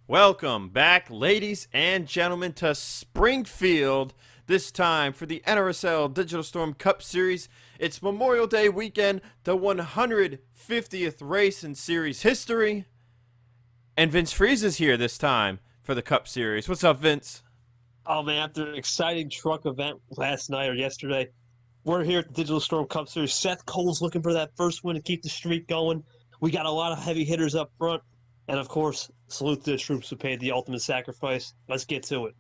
Welcome back, ladies and gentlemen, to Springfield, this time for the NRSL Digital Storm Cup Series. It's Memorial Day weekend, the 150th race in series history. And Vince Freeze is here this time for the Cup Series. What's up, Vince? Oh man, after an exciting truck event last night or yesterday, we're here at the Digital Storm Cup Series. Seth Cole's looking for that first win to keep the streak going. We got a lot of heavy hitters up front. And of course, salute to the troops who paid the ultimate sacrifice. Let's get to it.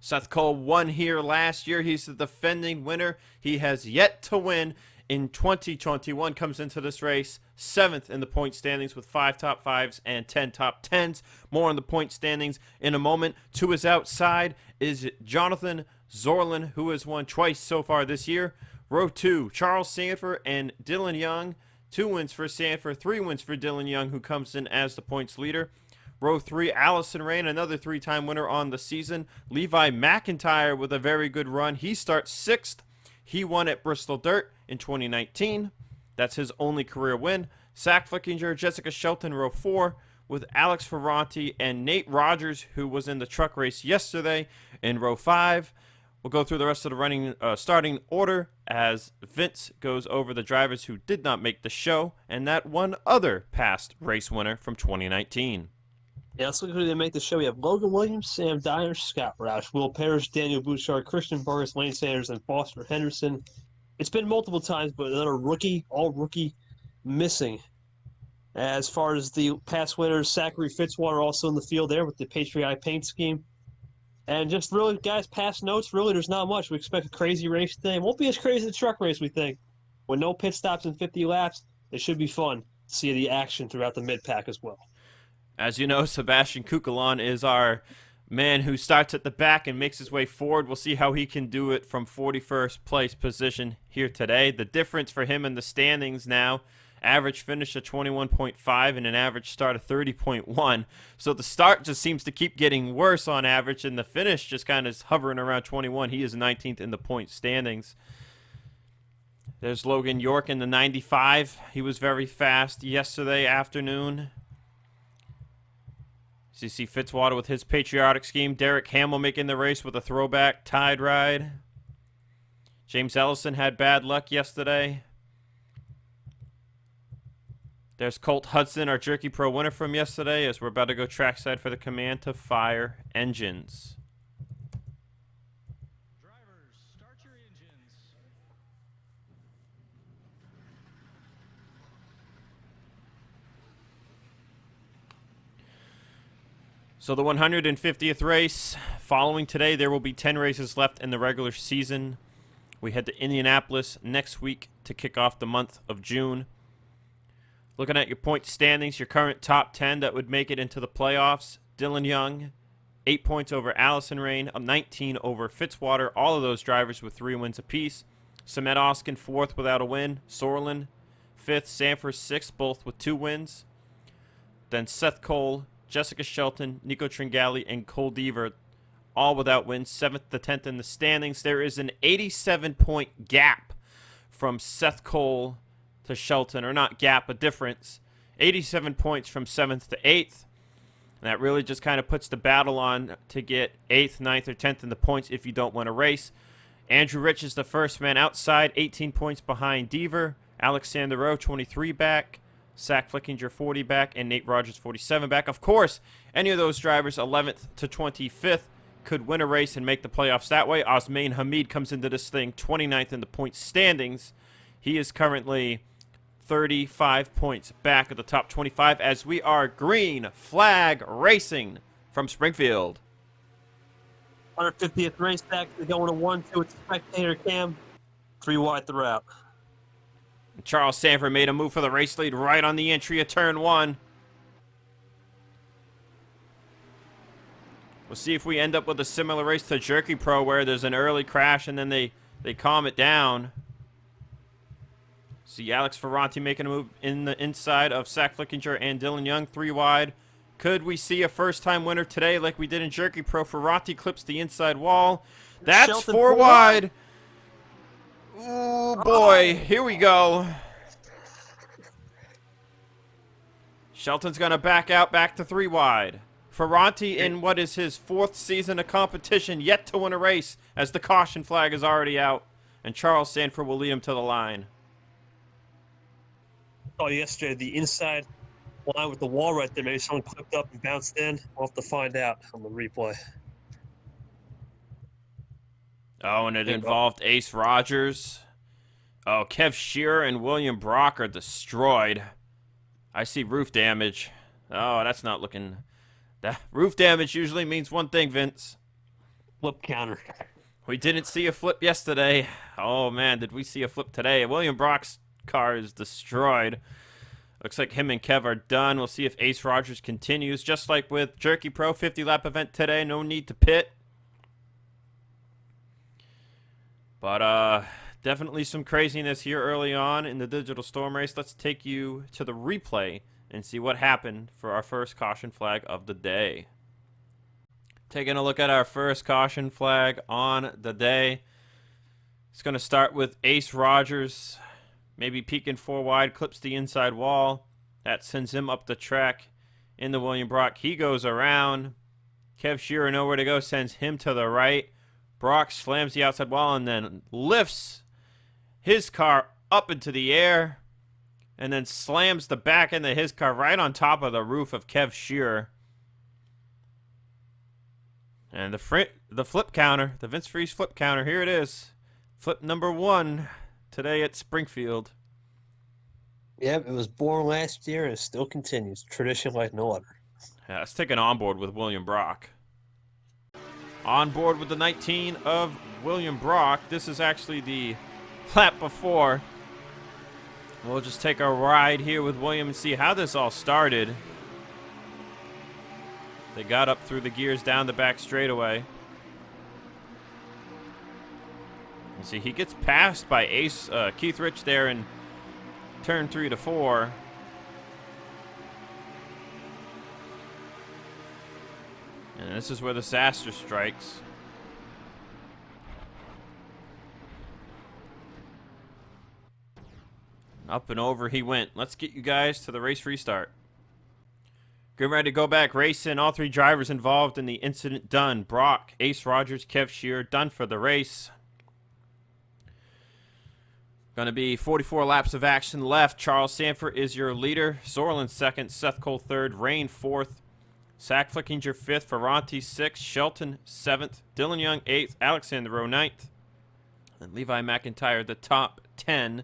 Seth Cole won here last year. He's the defending winner. He has yet to win in 2021. Comes into this race 7th in the point standings with 5 top 5s and 10 top 10s. More on the point standings in a moment. To his outside is Jonathan Zorlin, who has won twice so far this year. Row 2, Charles Sanford and Dylan Young. 2 wins for Sanford, 3 wins for Dylan Young, who comes in as the points leader. Row 3, Allison Rain, another 3-time winner on the season. Levi McIntyre with a very good run. He starts 6th. He won at Bristol Dirt in 2019. That's his only career win. Zach Flickinger, Jessica Shelton, row 4, with Alex Ferranti and Nate Rogers, who was in the truck race yesterday, in row 5. We'll go through the rest of the starting order as Vince goes over the drivers who did not make the show and that one other past race winner from 2019. Yeah, let's look at who didn't make the show. We have Logan Williams, Sam Dyer, Scott Roush, Will Parrish, Daniel Bouchard, Christian Burris, Lane Sanders, and Foster Henderson. It's been multiple times, but another rookie, all rookie, missing. As far as the past winners, Zachary Fitzwater also in the field there with the patriotic paint scheme. And just really, guys, past notes, really, there's not much. We expect a crazy race today. It won't be as crazy as the truck race, we think. With no pit stops and 50 laps, it should be fun to see the action throughout the mid-pack as well. As you know, Sebastian Kukulon is our man who starts at the back and makes his way forward. We'll see how he can do it from 41st place position here today. The difference for him in the standings now, average finish of 21.5 and an average start of 30.1. So the start just seems to keep getting worse on average, and the finish just kind of is hovering around 21. He is 19th in the point standings. There's Logan York in the 95. He was very fast yesterday afternoon. So you see Fitzwater with his patriotic scheme. Derek Hamill making the race with a throwback tide ride. James Ellison had bad luck yesterday. There's Colt Hudson, our Jerky Pro winner from yesterday, as we're about to go trackside for the command to fire engines. Drivers, start your engines. So the 150th race. Following today, there will be 10 races left in the regular season. We head to Indianapolis next week to kick off the month of June. Looking at your point standings, your current top 10 that would make it into the playoffs. Dylan Young, 8 points over Allison Rain, 19 over Fitzwater. All of those drivers with 3 wins apiece. Samet Oskin, 4th without a win. Sorlin, 5th. Sanford, 6th, both with 2 wins. Then Seth Cole, Jessica Shelton, Nico Tringali, and Cole Deaver, all without wins. 7th to 10th in the standings. There is an 87-point gap from Seth Cole to Shelton, or not gap, a difference. 87 points from 7th to 8th. And that really just kind of puts the battle on to get 8th, 9th, or 10th in the points if you don't win a race. Andrew Rich is the first man outside, 18 points behind Deaver. Alexander Rowe, 23 back. Zach Flickinger, 40 back. And Nate Rogers, 47 back. Of course, any of those drivers, 11th to 25th, could win a race and make the playoffs that way. Osmain Hamid comes into this thing 29th in the point standings. He is currently 35 points back of the top 25 as we are green flag racing from Springfield. 150th race back, they're going to 1-2 with spectator cam. 3 wide throughout. Charles Sanford made a move for the race lead right on the entry of turn 1. We'll see if we end up with a similar race to Jerky Pro where there's an early crash and then they calm it down. See Alex Ferranti making a move in the inside of Zach Flickinger and Dylan Young, 3 wide. Could we see a first-time winner today like we did in Jerky Pro? Ferranti clips the inside wall. That's Shelton 4 wide. Ooh, boy. Here we go. Shelton's going to back out, back to 3 wide. Ferranti in what is his 4th season of competition, yet to win a race, as the caution flag is already out, and Charles Sanford will lead him to the line. Oh, yesterday, the inside line with the wall right there. Maybe someone clipped up and bounced in. We'll have to find out on the replay. Oh, and it involved Ace Rogers. Oh, Kev Shearer and William Brock are destroyed. I see roof damage. Oh, that's not looking... That roof damage usually means one thing, Vince. Flip counter. We didn't see a flip yesterday. Oh, man, did we see a flip today? William Brock's car is destroyed. Looks like him and Kev are done. We'll see if Ace Rogers continues. Just like with Jerky Pro 50-lap event today, no need to pit. But definitely some craziness here early on in the Digital Storm race. Let's take you to the replay and see what happened for our first caution flag of the day. Taking a look at our first caution flag on the day. It's going to start with Ace Rogers. Maybe peeking 4 wide, clips the inside wall. That sends him up the track in the William Brock. He goes around. Kev Shearer nowhere to go, sends him to the right. Brock slams the outside wall and then lifts his car up into the air and then slams the back end of his car right on top of the roof of Kev Shearer. And the flip counter, the Vince Freeze flip counter, here it is. Flip number 1 today at Springfield. Yep, it was born last year and it still continues. Tradition like no other. Yeah, let's take an onboard with William Brock. On board with the 19 of William Brock. This is actually the lap before. We'll just take a ride here with William and see how this all started. They got up through the gears down the back straightaway. You see, he gets passed by Ace Keith Rich there in turn 3 to 4. And this is where the disaster strikes. Up and over he went. Let's get you guys to the race restart. Getting ready to go back racing. All 3 drivers involved in the incident done. Brock, Ace Rogers, Kev Shearer done for the race. Going to be 44 laps of action left. Charles Sanford is your leader. Zorlin 2nd. Seth Cole 3rd. Rain 4th. Sack Flickinger 5th. Ferranti 6th. Shelton 7th. Dylan Young 8th. Alexander Rowe 9th. And Levi McIntyre the top 10.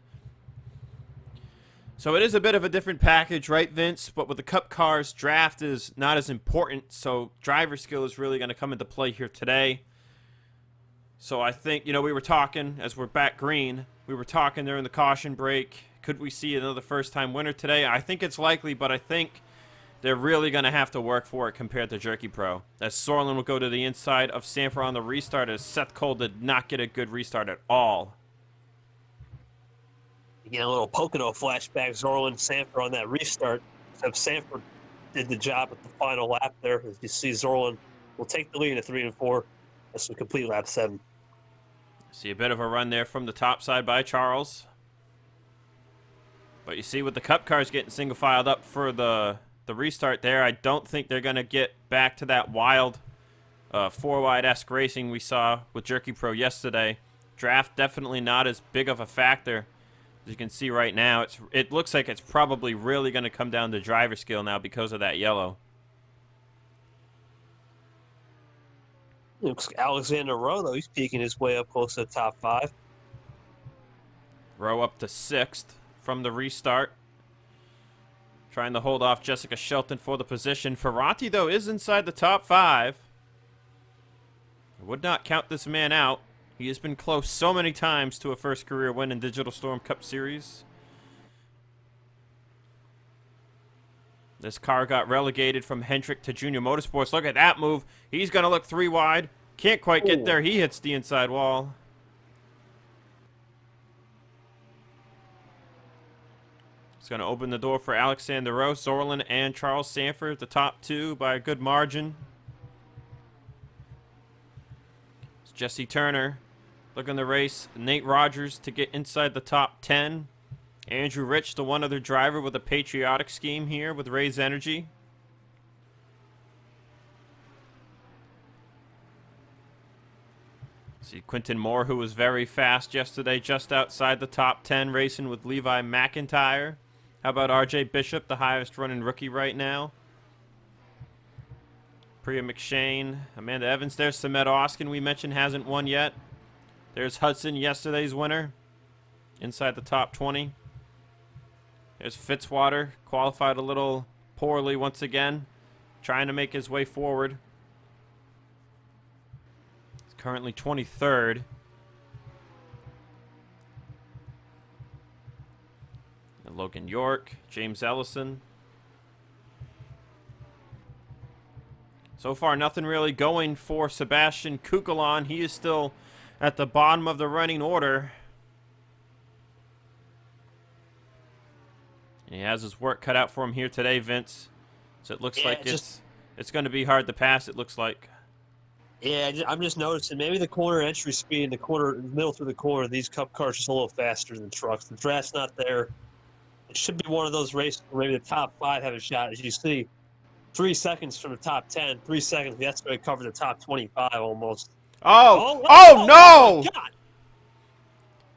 So it is a bit of a different package, right, Vince? But with the Cup cars, draft is not as important. So driver skill is really going to come into play here today. So I think, you know, we were talking as we're back green. We were talking during the caution break. Could we see another first-time winner today? I think it's likely, but I think they're really going to have to work for it compared to Jerky Pro. As Sorlin will go to the inside of Sanford on the restart, as Seth Cole did not get a good restart at all. You get a little Pocono flashback, Zorlin Sanford on that restart. Except Sanford did the job at the final lap there. As you see, Zorlin will take the lead at 3 and 4. That's a complete lap 7. See a bit of a run there from the top side by Charles. But you see with the Cup cars getting single filed up for the restart there, I don't think they're going to get back to that wild 4-wide-esque racing we saw with Jerky Pro yesterday. Draft definitely not as big of a factor. As you can see right now, it looks like it's probably really going to come down to driver skill now because of that yellow. Looks like Alexander Rowe, though, he's peeking his way up close to the top 5. Rowe up to 6th from the restart. Trying to hold off Jessica Shelton for the position. Ferranti, though, is inside the top 5. I would not count this man out. He has been close so many times to a first career win in Digital Storm Cup Series. This car got relegated from Hendrick to Junior Motorsports. Look at that move. He's going to look 3 wide. Can't quite get there. He hits the inside wall. It's going to open the door for Alexander Rowe, Zorlin, and Charles Sanford, the top 2 by a good margin. It's Jesse Turner looking to race Nate Rogers to get inside the top 10. Andrew Rich, the one other driver with a patriotic scheme here with Raise Energy. See Quinton Moore, who was very fast yesterday, just outside the top 10, racing with Levi McIntyre. How about RJ Bishop, the highest running rookie right now? Priya McShane, Amanda Evans. There's Samet Oskin, we mentioned, hasn't won yet. There's Hudson, yesterday's winner, inside the top 20. There's Fitzwater, qualified a little poorly once again, trying to make his way forward. He's currently 23rd. And Logan York, James Ellison. So far, nothing really going for Sebastian Kukulon. He is still at the bottom of the running order. And he has his work cut out for him here today, Vince. So it looks like it's going to be hard to pass, it looks like. Yeah, I'm just noticing maybe the corner entry speed in the middle through the corner, these Cup cars are just a little faster than trucks. The draft's not there. It should be one of those races where maybe the top 5 have a shot. As you see, 3 seconds from the top 10, 3 seconds, that's going to cover the top 25 almost. Oh Oh, no! God.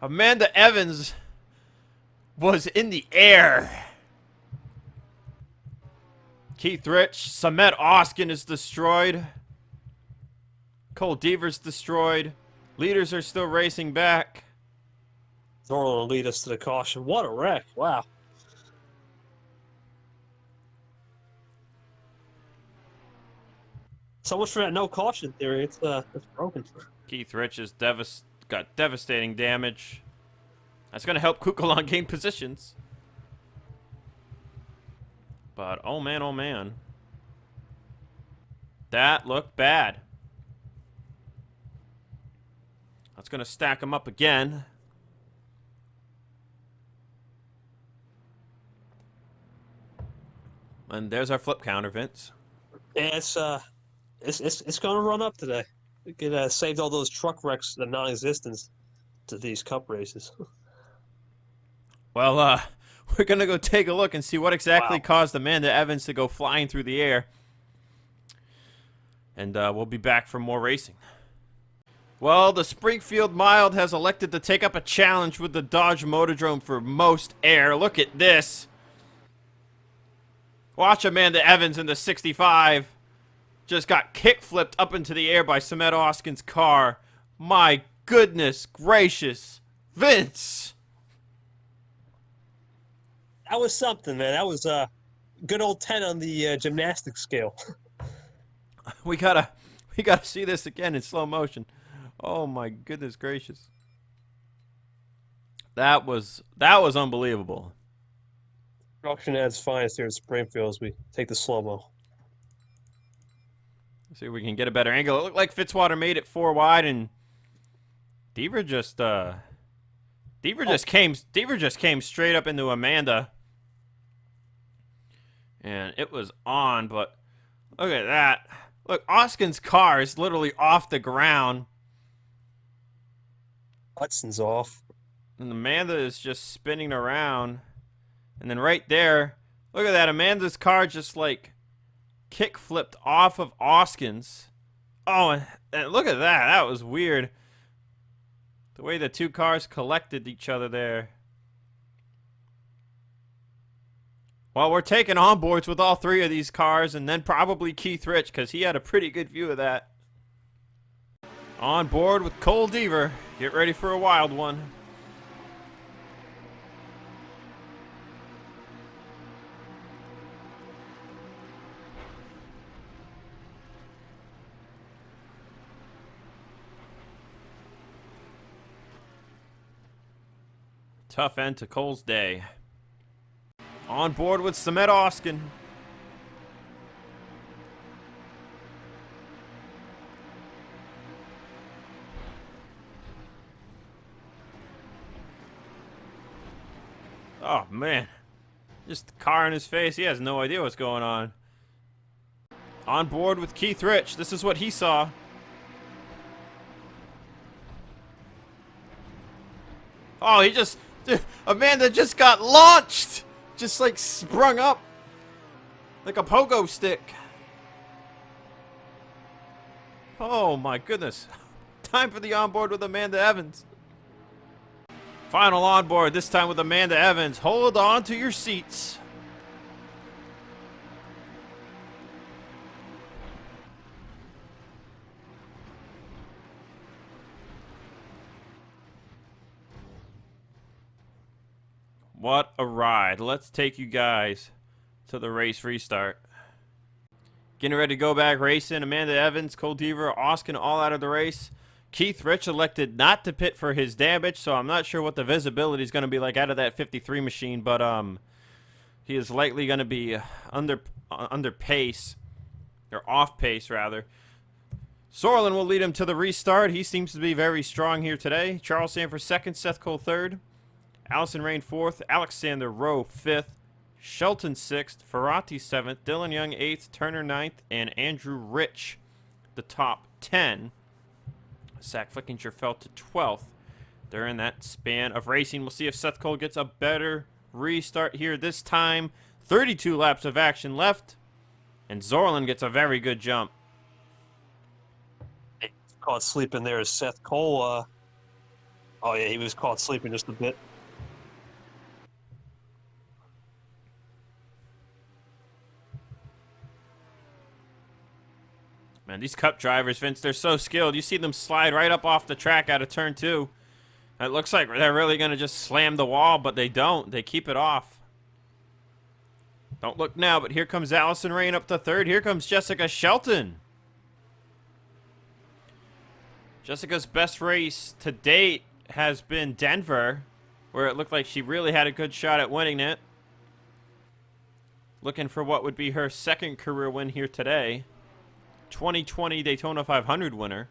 Amanda Evans was in the air. Keith Rich, Samet Oskin is destroyed. Cole Deaver's destroyed. Leaders are still racing back. Thorne will lead us to the caution. What a wreck. Wow. So much for that no caution theory. It's broken. Keith Rich has got devastating damage. That's going to help Kukulon gain positions. But, oh man. That looked bad. That's going to stack him up again. And there's our flip counter, Vince. Yeah, it's going to run up today. It could saved all those truck wrecks, the non-existence to these Cup races. Well, we're going to go take a look and see what exactly caused Amanda Evans to go flying through the air. And we'll be back for more racing. Well, the Springfield Mild has elected to take up a challenge with the Dodge Motordrome for most air. Look at this. Watch Amanda Evans in the 65. Just got kick-flipped up into the air by Samet Oskin's car. My goodness gracious. Vince! That was something, man. That was a good old 10 on the gymnastics scale. We gotta see this again in slow motion. Oh my goodness gracious. That was unbelievable. Production at its finest here in Springfield as we take the slow-mo. See if we can get a better angle. It looked like Fitzwater made it 4 wide, and Deaver just came straight up into Amanda. And it was on, but look at that. Look, Oskin's car is literally off the ground. Hudson's off. And Amanda is just spinning around. And then right there, look at that. Amanda's car just like kick flipped off of Oskin's. Oh, and look at that. That was weird. The way the two cars collected each other there. Well, we're taking onboards with all 3 of these cars, and then probably Keith Rich, because he had a pretty good view of that. On board with Cole Deaver. Get ready for a wild one. Tough end to Cole's day. On board with Samet Oskin. Oh, man. Just the car in his face. He has no idea what's going on. On board with Keith Rich. This is what he saw. Oh, Amanda just got launched. Just like sprung up. Like a pogo stick. Oh my goodness. time for the onboard with Amanda Evans. Final onboard, this time with Amanda Evans. Hold on to your seats. What a ride. Let's take you guys to the race restart. Getting ready to go back racing. Amanda Evans, Cole Deaver, Oskin all out of the race. Keith Rich elected not to pit for his damage, so I'm not sure what the visibility is going to be like out of that 53 machine, but he is likely going to be under pace, or off pace rather. Sorlin will lead him to the restart. He seems to be very strong here today. Charles Sanford second, Seth Cole third, Allison Rain fourth, Alexander Rowe fifth, Shelton sixth, Ferrati seventh, Dylan Young eighth, Turner ninth, and Andrew Rich the top 10. Zach Flickinger fell to 12th during that span of racing. We'll see if Seth Cole gets a better restart here this time. 32 laps of action left, and Zorlin gets a very good jump. Caught sleeping there is Seth Cole. Oh, yeah, he was caught sleeping just a bit. Man, these Cup drivers, Vince, they're so skilled. You see them slide right up off the track out of turn 2. It looks like they're really going to just slam the wall, but they don't. They keep it off. Don't look now, but here comes Allison Rain up to third. Here comes Jessica Shelton. Jessica's best race to date has been Denver, where it looked like she really had a good shot at winning it. Looking for what would be her second career win here today. 2020 Daytona 500 winner.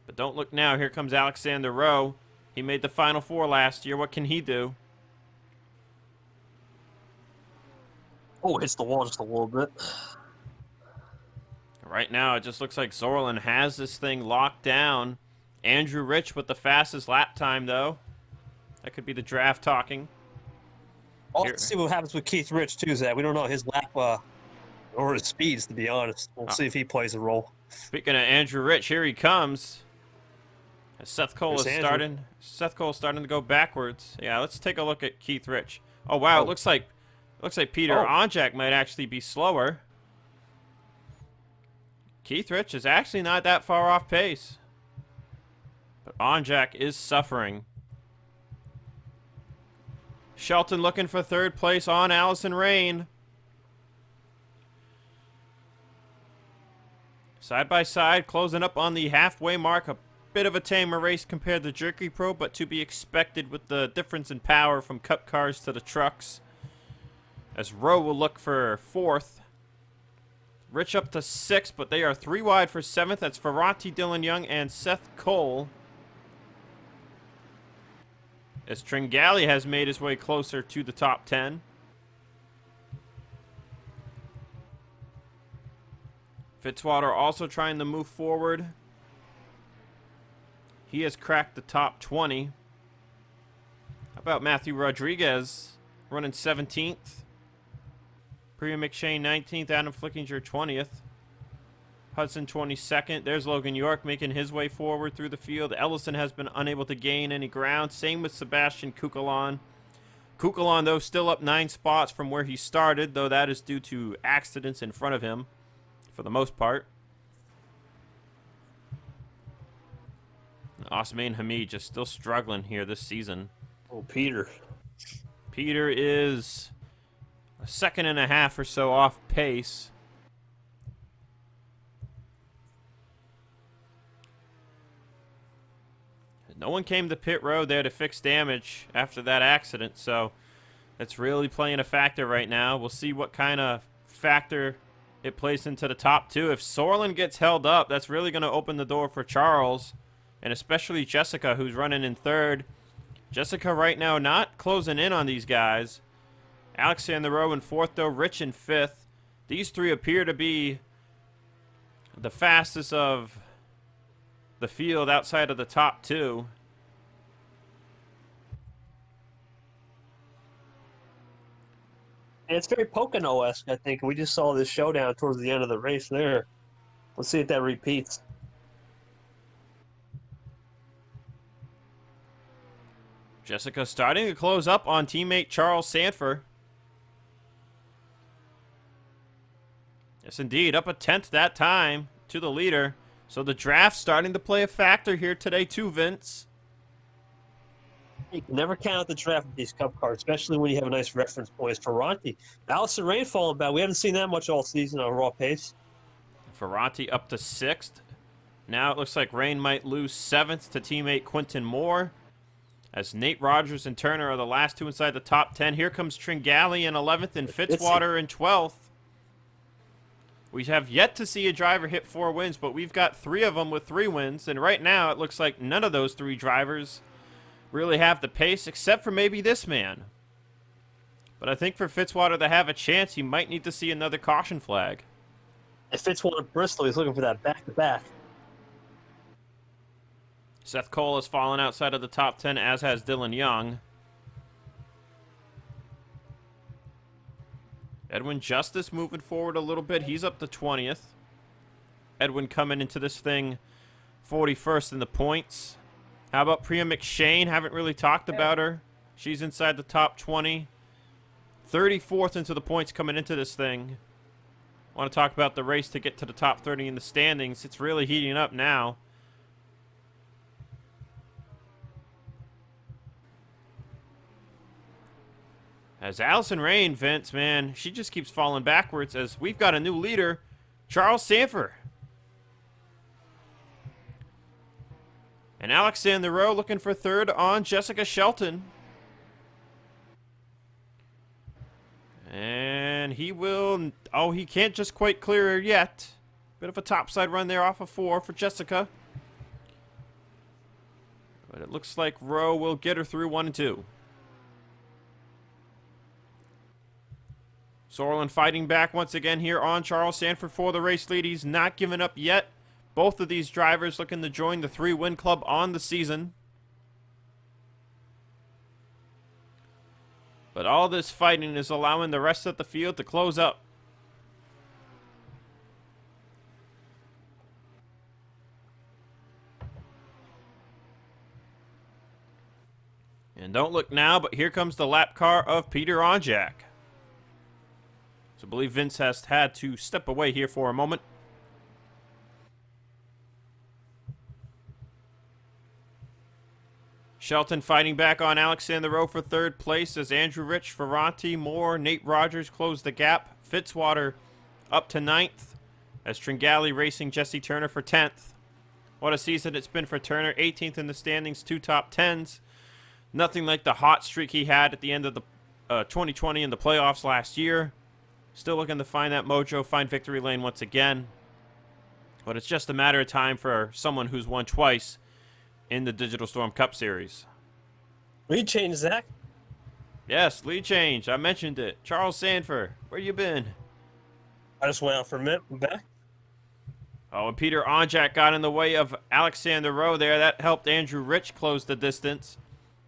But don't look now. Here comes Alexander Rowe. He made the Final Four last year. What can he do? Oh, hits the wall just a little bit. Right now, it just looks like Zorlin has this thing locked down. Andrew Rich with the fastest lap time, though. That could be the draft talking. Let's see what happens with Keith Rich, too, Zach. We don't know his lap or his speeds, to be honest. We'll see if he plays a role. Speaking of Andrew Rich, here he comes. Seth Cole There's is starting. Seth Cole is starting to go backwards. Yeah, let's take a look at Keith Rich. Oh wow, it looks like Peter Onjak might actually be slower. Keith Rich is actually not that far off pace, but Onjak is suffering. Shelton looking for third place on Allison Rain. Side by side, closing up on the halfway mark. A bit of a tamer race compared to Jerky Pro, but to be expected with the difference in power from Cup cars to the trucks. As Rowe will look for fourth. Rich up to sixth, but they are 3 wide for seventh. That's Ferrati, Dylan Young, and Seth Cole. As Tringali has made his way closer to the top 10. Fitzwater also trying to move forward. He has cracked the top 20. How about Matthew Rodriguez running 17th? Priya McShane 19th, Adam Flickinger 20th. Hudson 22nd. There's Logan York making his way forward through the field. Ellison has been unable to gain any ground. Same with Sebastian Kukulon. Kukulon, though, still up 9 spots from where he started, though that is due to accidents in front of him for the most part. Osman Hamid just still struggling here this season. Oh, Peter. Peter is a second and a half or so off pace. No one came to pit road there to fix damage after that accident, so it's really playing a factor right now. We'll see what kind of factor it plays into the top 2. If Sorlin gets held up, that's really going to open the door for Charles, and especially Jessica, who's running in third. Jessica right now not closing in on these guys. Alexander Rowe in fourth, though. Rich in fifth. These 3 appear to be the fastest of the field outside of the top 2. And it's very Pocono-esque, I think. We just saw this showdown towards the end of the race there. Let's see if that repeats. Jessica starting to close up on teammate Charles Sanford. Yes, indeed. Up a tenth that time to the leader. So the draft starting to play a factor here today too, Vince. You can never count out the draft with these cup cards, especially when you have a nice reference point as Ferranti. Allison Rain falling back. We haven't seen that much all season on a raw pace. Ferranti up to 6th. Now it looks like Rain might lose 7th to teammate Quinton Moore. As Nate Rogers and Turner are the last two inside the top 10. Here comes Tringali in 11th and Fitzwater in 12th. We have yet to see a driver hit 4 wins, but we've got 3 of them with 3 wins. And right now it looks like none of those 3 drivers really have the pace, except for maybe this man. But I think for Fitzwater to have a chance, he might need to see another caution flag. If Fitzwater Bristol, he's looking for that back-to-back. Seth Cole has fallen outside of the top 10, as has Dylan Young. Edwin Justice moving forward a little bit. He's up to 20th. Edwin coming into this thing 41st in the points. How about Priya McShane? Haven't really talked about her. She's inside the top 20. 34th into the points coming into this thing. Want to talk about the race to get to the top 30 in the standings. It's really heating up now. As Allison Rain, Vince, man, she just keeps falling backwards as we've got a new leader, Charles Sanford. And Alexander Rowe looking for 3rd on Jessica Shelton. And he will... Oh, he can't just quite clear her yet. Bit of a topside run there off of 4 for Jessica. But it looks like Rowe will get her through 1 and 2. Sorlin fighting back once again here on Charles Sanford for the race lead. He's not giving up yet. Both of these drivers looking to join the 3-win club on the season. But all this fighting is allowing the rest of the field to close up. And don't look now, but here comes the lap car of Peter Onjak. So I believe Vince has had to step away here for a moment. Shelton fighting back on Alexander Rowe for 3rd place as Andrew Rich, Ferranti, Moore, Nate Rogers close the gap. Fitzwater up to 9th as Tringali racing Jesse Turner for 10th. What a season it's been for Turner. 18th in the standings, 2 top 10s. Nothing like the hot streak he had at the end of the 2020 in the playoffs last year. Still looking to find that mojo, find victory lane once again. But it's just a matter of time for someone who's won twice in the Digital Storm Cup Series. Lead change, Zach. Yes, lead change. I mentioned it. Charles Sanford, where you been? I just went out for a minute. I'm back. Oh, and Peter Onjak got in the way of Alexander Rowe there. That helped Andrew Rich close the distance.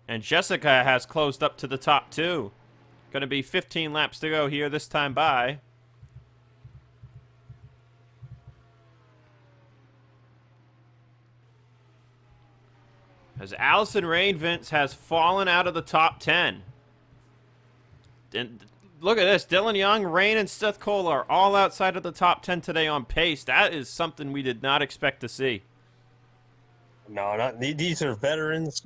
And Jessica has closed up to the top 2. Going to be 15 laps to go here this time by. As Allison Rain, Vince, has fallen out of the top 10. And look at this. Dylan Young, Rain, and Seth Cole are all outside of the top 10 today on pace. That is something we did not expect to see. No, not these are veterans,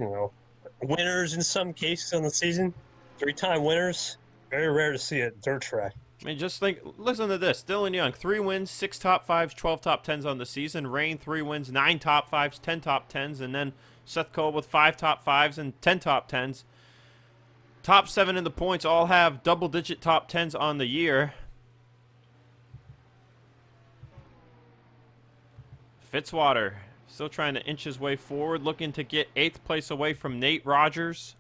winners in some cases on the season. 3-time winners. Very rare to see it dirt track. I mean, just think, listen to this. Dylan Young, 3 wins, 6 top 5s, 12 top 10s on the season. Rain, 3 wins, 9 top 5s, 10 top 10s. And then Seth Cole with 5 top 5s and 10 top 10s. Top 7 in the points all have double-digit top 10s on the year. Fitzwater still trying to inch his way forward, looking to get 8th place away from Nate Rogers.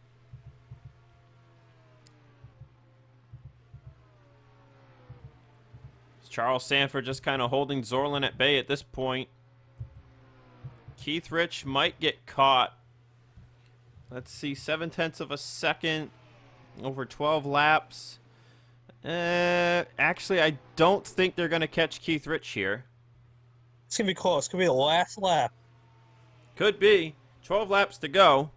Charles Sanford just kind of holding Zorlin at bay at this point. Keith Rich might get caught. Let's see, 0.7 of a second over 12 laps. Actually, I don't think they're going to catch Keith Rich here. It's going to be close. It's going to be the last lap. Could be. 12 laps to go.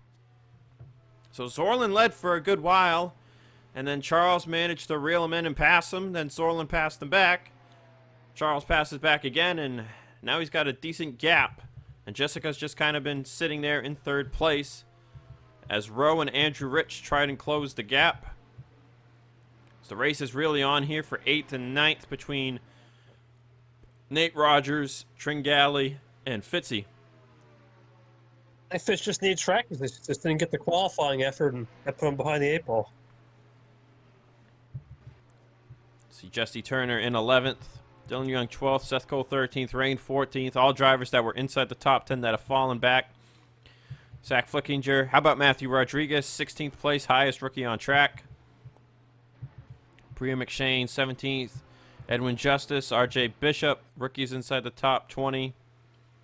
So Zorlin led for a good while, and then Charles managed to reel him in and pass him. Then Zorlin passed him back. Charles passes back again, and now he's got a decent gap. And Jessica's just kind of been sitting there in third place as Rowe and Andrew Rich tried and close the gap. So the race is really on here for 8th and 9th between Nate Rogers, Tringali, and Fitzy. I Fitz just need track because they just didn't get the qualifying effort, and that put them behind the 8 ball. See Jesse Turner in 11th, Dylan Young 12th, Seth Cole 13th, Rain 14th. All drivers that were inside the top 10 that have fallen back. Zach Flickinger. How about Matthew Rodriguez, 16th place, highest rookie on track. Priya McShane, 17th. Edwin Justice, RJ Bishop, rookies inside the top 20.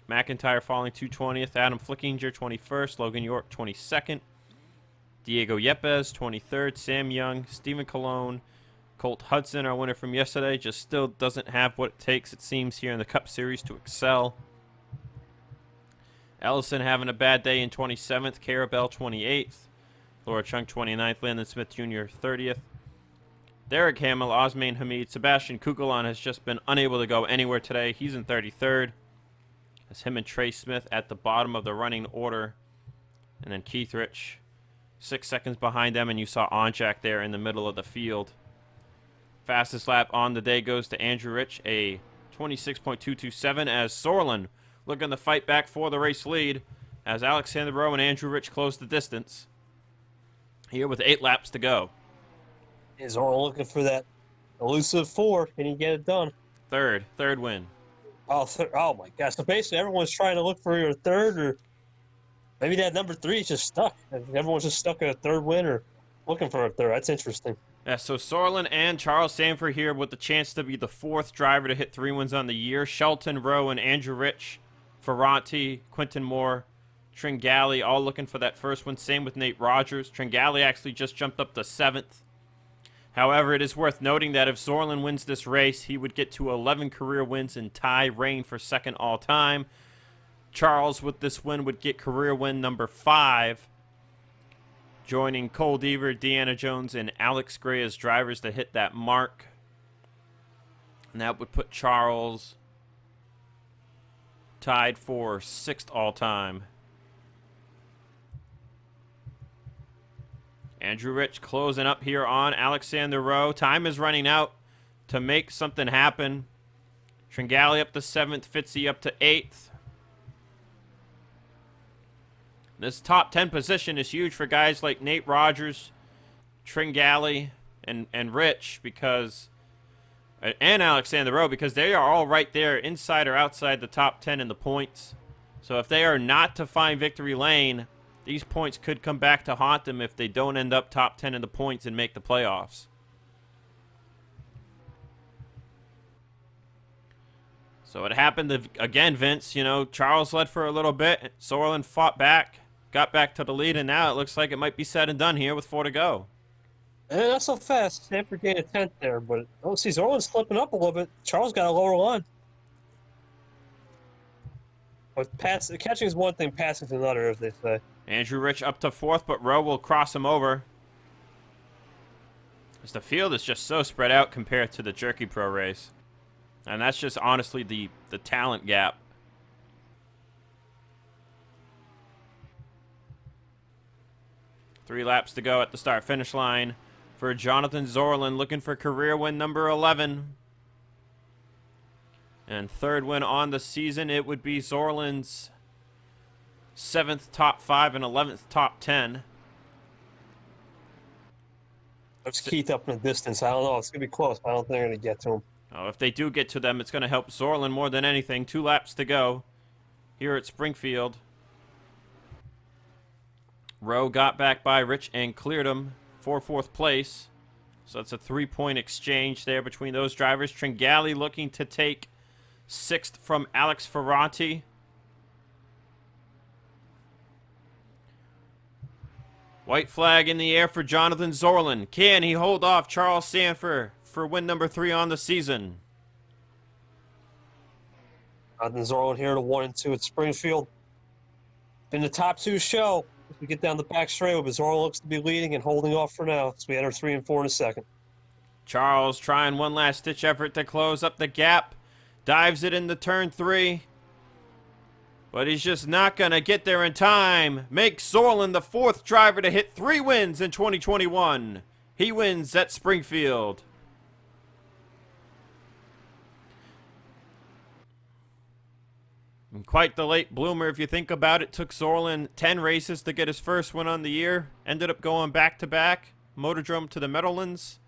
McIntyre falling to 20th. Adam Flickinger, 21st. Logan York, 22nd. Diego Yepes, 23rd. Sam Young, Stephen Colon, Colt Hudson, our winner from yesterday, just still doesn't have what it takes, it seems, here in the Cup Series to excel. Ellison having a bad day in 27th. Carabelle, 28th. Laura Chung, 29th. Landon Smith Jr., 30th. Derek Hamill, Osman Hamid, Sebastian Kukulon has just been unable to go anywhere today. He's in 33rd. That's him and Trey Smith at the bottom of the running order. And then Keith Rich, 6 seconds behind them, and you saw Onjak there in the middle of the field. Fastest lap on the day goes to Andrew Rich, a 26.227, as Sorlin looking to fight back for the race lead as Alexander Rowe and Andrew Rich close the distance here with 8 laps to go. Is all looking for that elusive 4. Can he get it done? Third win. Oh my gosh. So basically, everyone's trying to look for your third, or maybe that number 3 is just stuck. Everyone's just stuck at a third win or looking for a third. That's interesting. Yeah, so Sorlin and Charles Sanford here with the chance to be the 4th driver to hit 3 wins on the year. Shelton, Rowe, and Andrew Rich, Ferranti, Quinton Moore, Tringali, all looking for that first one. Same with Nate Rogers. Tringali actually just jumped up to 7th. However, it is worth noting that if Zorlin wins this race, he would get to 11 career wins and tie Rain for 2nd all-time. Charles, with this win, would get career win number 5, joining Cole Deaver, Deanna Jones, and Alex Gray as drivers to hit that mark. And that would put Charles tied for 6th all-time. Andrew Rich closing up here on Alexander Rowe. Time is running out to make something happen. Tringali up to 7th, Fitzy up to 8th. This top 10 position is huge for guys like Nate Rogers, Tringali, and Rich, because, and Alexander Rowe, because they are all right there inside or outside the top 10 in the points. So if they are not to find victory lane, these points could come back to haunt them if they don't end up top 10 in the points and make the playoffs. So it happened again, Vince. You know, Charles led for a little bit. Sorlin fought back, got back to the lead, and now it looks like it might be said and done here with 4 to go. Not so fast. Stanford gained a 10th there, but see, Zorlin's slipping up a little bit. Charles got a lower line. But catching is one thing, passing is another, as they say. Andrew Rich up to 4th, but Rowe will cross him over, as the field is just so spread out compared to the Jerky Pro race. And that's just honestly the talent gap. Three laps to go at the start-finish line for Jonathan Zorlin, looking for career win number 11. And 3rd win on the season. It would be Zorlin's 7th top 5 and 11th top 10. There's Keith up in the distance. I don't know. It's going to be close. I don't think they're going to get to him. Oh, if they do get to them, it's going to help Zorlin more than anything. 2 laps to go here at Springfield. Rowe got back by Rich and cleared him for 4th place. So that's a 3-point exchange there between those drivers. Tringali looking to take 6th from Alex Ferranti. White flag in the air for Jonathan Zorlin. Can he hold off Charles Sanford for win number 3 on the season? Jonathan Zorlin here to 1 and 2 at Springfield. Been the top 2 show. As we get down the back straight, but Zorlin looks to be leading and holding off for now as we enter 3 and 4 in a second. Charles trying one last ditch effort to close up the gap. Dives it into turn 3. But he's just not going to get there in time. Makes Zorlin the 4th driver to hit 3 wins in 2021. He wins at Springfield. And quite the late bloomer if you think about it. Took Zorlin 10 races to get his first win on the year. Ended up going back-to-back. Motordrome to the Meadowlands.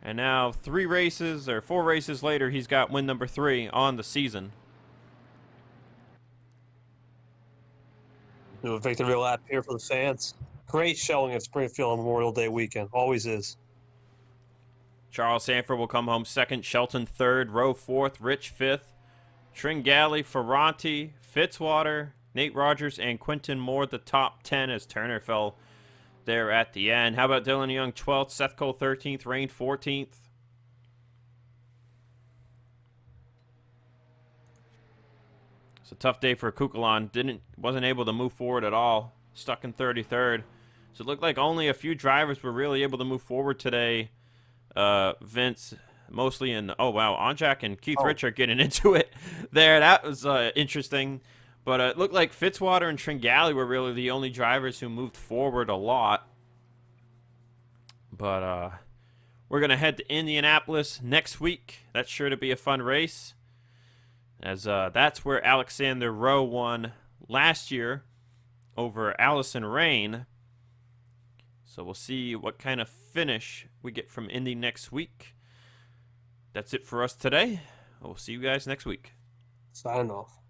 And now 4 races later, he's got win number 3 on the season. Do a victory lap here for the fans. Great showing at Springfield on Memorial Day weekend. Always is. Charles Sanford will come home 2nd. Shelton 3rd. Rowe 4th. Rich 5th. Tringali, Ferranti, Fitzwater, Nate Rogers, and Quinton Moore the top 10 as Turner fell there at the end. How about Dylan Young 12th, Seth Cole 13th, Rain 14th. It's a tough day for Kukulon. Wasn't able to move forward at all. Stuck in 33rd. So it looked like only a few drivers were really able to move forward today. Vince, mostly in, oh wow, Onjak and Keith Rich are getting into it there. That was interesting. But it looked like Fitzwater and Tringali were really the only drivers who moved forward a lot. But we're going to head to Indianapolis next week. That's sure to be a fun race, as that's where Alexander Rowe won last year over Allison Rain. So we'll see what kind of finish we get from Indy next week. That's it for us today. We'll see you guys next week. Signing off.